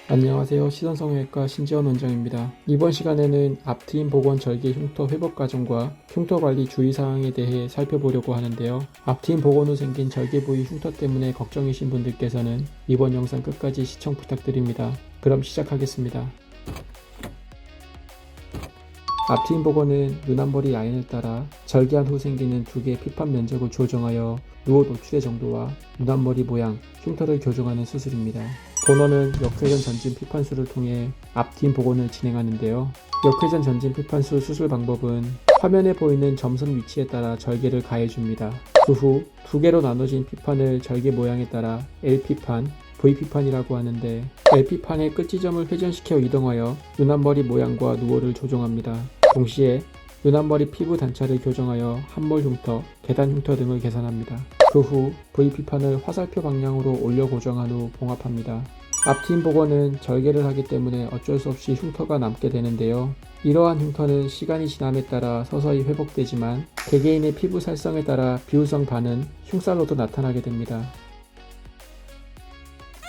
안녕하세요. 시선성형외과 신지원 원장입니다. 이번 시간에는 앞트임 복원 절개 흉터 회복 과정과 흉터 관리 주의사항에 대해 살펴보려고 하는데요. 앞트임 복원 후 생긴 절개 부위 흉터 때문에 걱정이신 분들께서는 이번 영상 끝까지 시청 부탁드립니다. 그럼 시작하겠습니다. 앞트임 복원은 눈 한 머리 라인을 따라 절개한 후 생기는 두 개의 피판 면적을 조정하여 누워 노출의 정도와 눈 한 머리 모양, 흉터를 교정하는 수술입니다. 본원은 역회전 전진 피판술을 통해 앞트임 복원을 진행하는데요. 역회전 전진 피판술 수술 방법은 화면에 보이는 점선 위치에 따라 절개를 가해줍니다. 그 후 두 개로 나눠진 피판을 절개 모양에 따라 L피판, V피판이라고 하는데 L피판의 끝 지점을 회전시켜 이동하여 눈 한 머리 모양과 누워를 조정합니다. 동시에 눈 한 머리 피부 단차를 교정하여 함몰 흉터, 계단 흉터 등을 개선합니다. 그 후 V피판을 화살표 방향으로 올려 고정한 후 봉합합니다. 앞트임 복원은 절개를 하기 때문에 어쩔 수 없이 흉터가 남게 되는데요. 이러한 흉터는 시간이 지남에 따라 서서히 회복되지만 개개인의 피부 살성에 따라 비후성 반응, 흉살로도 나타나게 됩니다.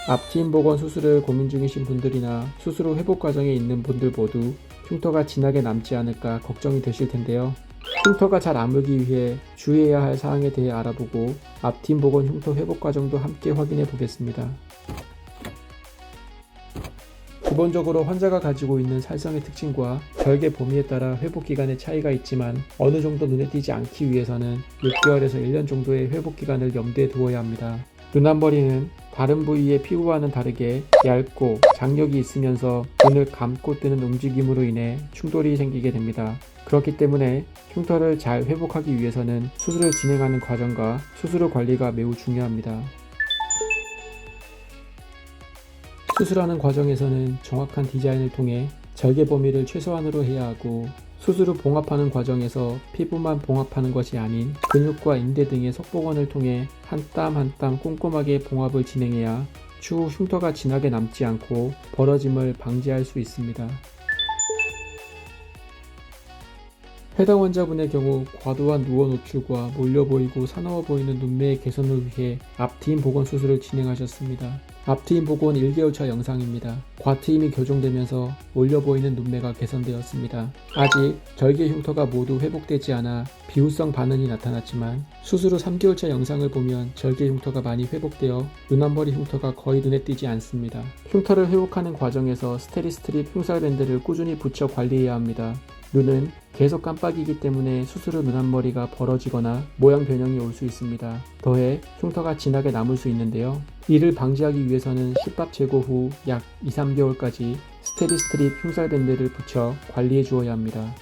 앞트임 복원 수술을 고민 중이신 분들이나 수술 후 회복 과정에 있는 분들 모두 흉터가 진하게 남지 않을까 걱정이 되실 텐데요. 흉터가 잘 아물기 위해 주의해야 할 사항에 대해 알아보고 앞트임 복원 흉터 회복 과정도 함께 확인해 보겠습니다. 기본적으로 환자가 가지고 있는 살성의 특징과 절개 범위에 따라 회복 기간의 차이가 있지만 어느 정도 눈에 띄지 않기 위해서는 6개월에서 1년 정도의 회복 기간을 염두에 두어야 합니다. 눈 한 머리는 다른 부위의 피부와는 다르게 얇고 장력이 있으면서 눈을 감고 뜨는 움직임으로 인해 충돌이 생기게 됩니다. 그렇기 때문에 흉터를 잘 회복하기 위해서는 수술을 진행하는 과정과 수술 후 관리가 매우 중요합니다. 수술하는 과정에서는 정확한 디자인을 통해 절개 범위를 최소한으로 해야 하고 수술 후 봉합하는 과정에서 피부만 봉합하는 것이 아닌 근육과 인대 등의 속복원을 통해 한 땀 한 땀 꼼꼼하게 봉합을 진행해야 추후 흉터가 진하게 남지 않고 벌어짐을 방지할 수 있습니다. 해당 환자분의 경우 과도한 누워 노출과 몰려 보이고 사나워 보이는 눈매의 개선을 위해 앞트임 복원 수술을 진행하셨습니다. 앞트임 복원 1개월차 영상입니다. 과트임이 교정되면서 몰려 보이는 눈매가 개선되었습니다. 아직 절개 흉터가 모두 회복되지 않아 비후성 반응이 나타났지만 수술 후 3개월차 영상을 보면 절개 흉터가 많이 회복되어 눈 한 머리 흉터가 거의 눈에 띄지 않습니다. 흉터를 회복하는 과정에서 스테리스트립 흉살밴드를 꾸준히 붙여 관리해야 합니다. 눈은 계속 깜빡이기 때문에 수술 후 눈 한 머리가 벌어지거나 모양 변형이 올 수 있습니다. 더해 흉터가 진하게 남을 수 있는데요. 이를 방지하기 위해서는 실밥 제거 후 약 2-3개월까지 스테리스트립 흉살밴드를 붙여 관리해 주어야 합니다.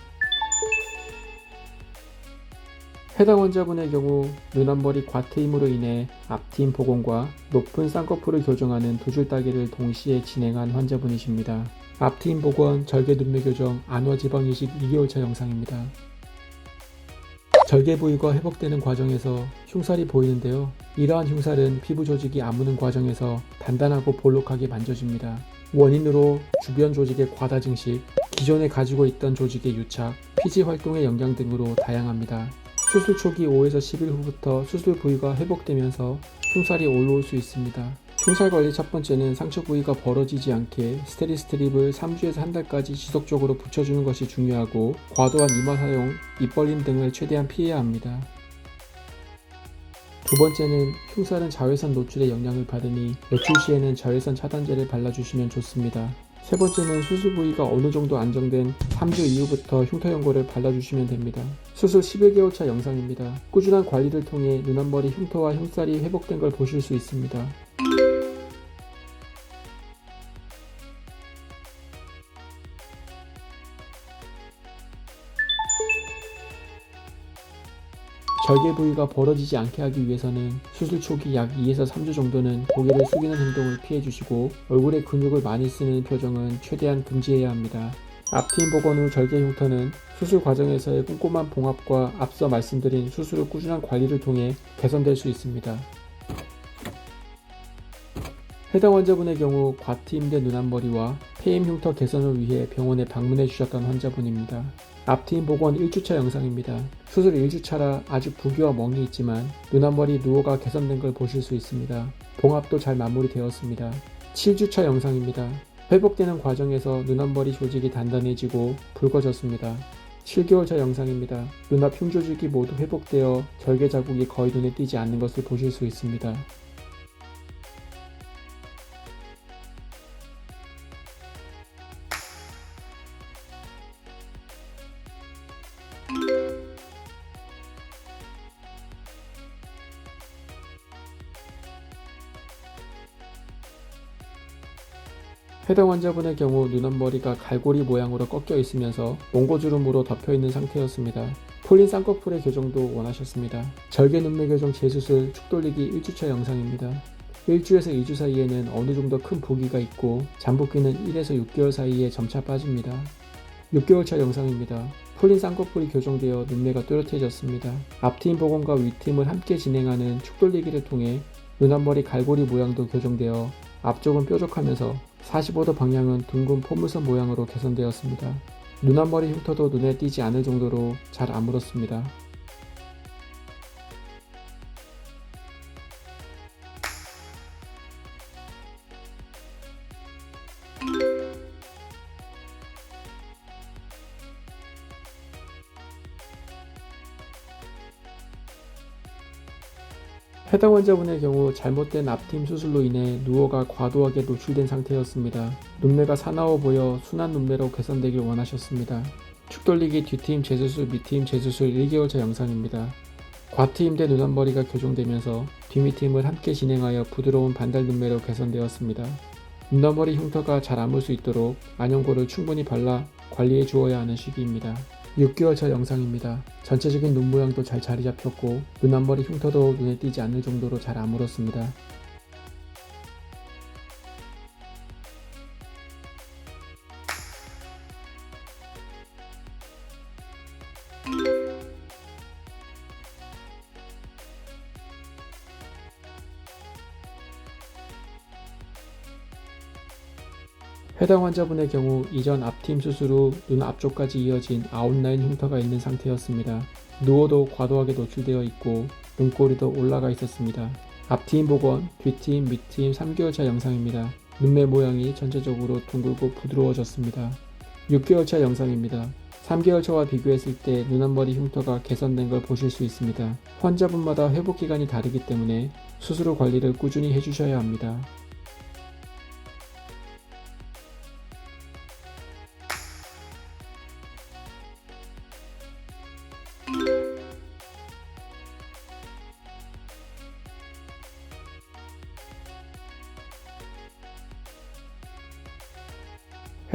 해당 환자분의 경우 눈 한 머리 과트임으로 인해 앞트임 복원과 높은 쌍꺼풀을 교정하는 두 줄 따기를 동시에 진행한 환자분이십니다. 앞트임 복원 절개 눈매 교정 안화 지방 이식 2개월차 영상입니다. 절개 부위가 회복되는 과정에서 흉살이 보이는데요. 이러한 흉살은 피부 조직이 아무는 과정에서 단단하고 볼록하게 만져집니다. 원인으로 주변 조직의 과다 증식, 기존에 가지고 있던 조직의 유착, 피지 활동의 영향 등으로 다양합니다. 수술 초기 5에서 10일 후부터 수술 부위가 회복되면서 흉살이 올라올 수 있습니다. 흉살 관리 첫 번째는 상처 부위가 벌어지지 않게 스테리스트립을 3주에서 한 달까지 지속적으로 붙여주는 것이 중요하고 과도한 이마 사용, 입 벌림 등을 최대한 피해야 합니다. 두 번째는 흉살은 자외선 노출에 영향을 받으니 외출 시에는 자외선 차단제를 발라주시면 좋습니다. 세 번째는 수술 부위가 어느 정도 안정된 3주 이후부터 흉터 연고를 발라주시면 됩니다. 수술 11개월차 영상입니다. 꾸준한 관리를 통해 눈 한 머리 흉터와 흉살이 회복된 걸 보실 수 있습니다. 절개 부위가 벌어지지 않게 하기 위해서는 수술 초기 약 2에서 3주 정도는 고개를 숙이는 행동을 피해주시고 얼굴에 근육을 많이 쓰는 표정은 최대한 금지해야 합니다. 앞트임 복원 후 절개 흉터는 수술 과정에서의 꼼꼼한 봉합과 앞서 말씀드린 수술 후 꾸준한 관리를 통해 개선될 수 있습니다. 해당 환자분의 경우 과트임된 눈 한 머리와 폐임 흉터 개선을 위해 병원에 방문해 주셨던 환자분입니다. 앞트임 복원 1주차 영상입니다. 수술 1주차라 아직 부기와 멍이 있지만 눈 한 머리 누워가 개선된 걸 보실 수 있습니다. 봉합도 잘 마무리되었습니다. 7주차 영상입니다. 회복되는 과정에서 눈앞머리 조직이 단단해지고 붉어졌습니다. 7개월 차 영상입니다. 눈앞 흉 조직이 모두 회복되어 절개 자국이 거의 눈에 띄지 않는 것을 보실 수 있습니다. 해당 환자분의 경우 눈앞머리가 갈고리 모양으로 꺾여 있으면서 몽고주름으로 덮여 있는 상태였습니다. 폴린 쌍꺼풀의 교정도 원하셨습니다. 절개 눈매 교정 재수술 축 돌리기 1주차 영상입니다. 1주에서 2주 사이에는 어느 정도 큰 부기가 있고 잠복기는 1에서 6개월 사이에 점차 빠집니다. 6개월 차 영상입니다. 폴린 쌍꺼풀이 교정되어 눈매가 또렷해졌습니다. 앞트임 복원과 윗트임을 함께 진행하는 축 돌리기를 통해 눈앞머리 갈고리 모양도 교정되어 앞쪽은 뾰족하면서 45도 방향은 둥근 포물선 모양으로 개선되었습니다. 눈앞머리 흉터도 눈에 띄지 않을 정도로 잘 아물었습니다. 해당 환자분의 경우 잘못된 앞트임 수술로 인해 누워가 과도하게 노출된 상태였습니다. 눈매가 사나워 보여 순한 눈매로 개선되길 원하셨습니다. 축 돌리기 뒤트임 재수술 밑트임 재수술 1개월 차 영상입니다. 과트임된 눈앞머리가 교정되면서 뒤밑트임을 함께 진행하여 부드러운 반달 눈매로 개선되었습니다. 눈앞머리 흉터가 잘 아물 수 있도록 안연고를 충분히 발라 관리해 주어야 하는 시기입니다. 6개월 차 영상입니다. 전체적인 눈 모양도 잘 자리 잡혔고 눈앞머리 흉터도 눈에 띄지 않을 정도로 잘 아물었습니다. 해당 환자분의 경우 이전 앞트임 수술 후 눈 앞쪽까지 이어진 아웃라인 흉터가 있는 상태였습니다. 누워도 과도하게 노출되어 있고 눈꼬리도 올라가 있었습니다. 앞트임 복원, 뒤트임, 밑트임 3개월 차 영상입니다. 눈매 모양이 전체적으로 둥글고 부드러워졌습니다. 6개월 차 영상입니다. 3개월 차와 비교했을 때 눈앞머리 흉터가 개선된 걸 보실 수 있습니다. 환자분마다 회복 기간이 다르기 때문에 수술 후 관리를 꾸준히 해주셔야 합니다.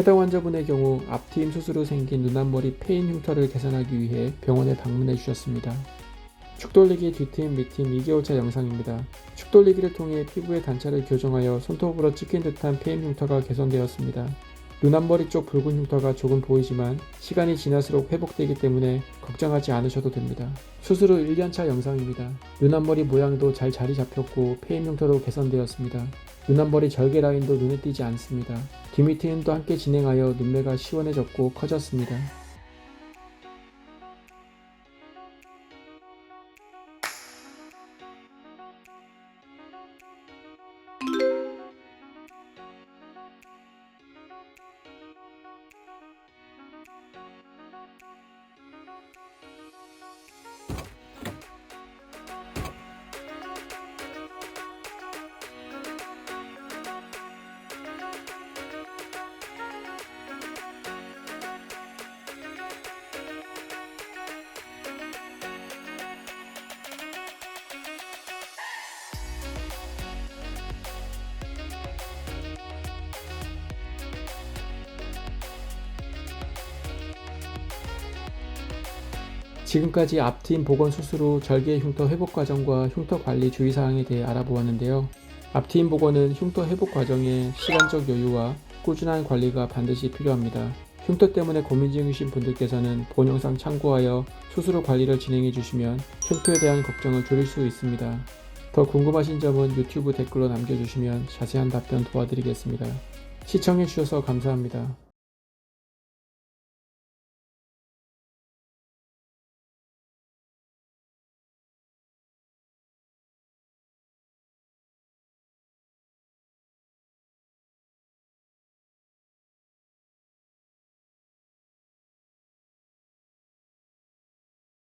해당 환자분의 경우 앞트임 수술 후 생긴 눈앞머리 패인 흉터를 개선하기 위해 병원에 방문해 주셨습니다. 축 돌리기 뒤트임 밑트임 2개월 차 영상입니다. 축 돌리기를 통해 피부의 단차를 교정하여 손톱으로 찍힌 듯한 패인 흉터가 개선되었습니다. 눈앞머리 쪽 붉은 흉터가 조금 보이지만 시간이 지날수록 회복되기 때문에 걱정하지 않으셔도 됩니다. 수술 후 1년차 영상입니다. 눈앞머리 모양도 잘 자리 잡혔고 패인 흉터도 개선되었습니다. 눈앞머리 절개 라인도 눈에 띄지 않습니다. 뒤밑트임도 함께 진행하여 눈매가 시원해졌고 커졌습니다. 지금까지 앞트임 복원 수술 후 절개 흉터 회복 과정과 흉터 관리 주의사항에 대해 알아보았는데요. 앞트임 복원은 흉터 회복 과정에 시간적 여유와 꾸준한 관리가 반드시 필요합니다. 흉터 때문에 고민 중이신 분들께서는 본 영상 참고하여 수술 후 관리를 진행해 주시면 흉터에 대한 걱정을 줄일 수 있습니다. 더 궁금하신 점은 유튜브 댓글로 남겨주시면 자세한 답변 도와드리겠습니다. 시청해 주셔서 감사합니다.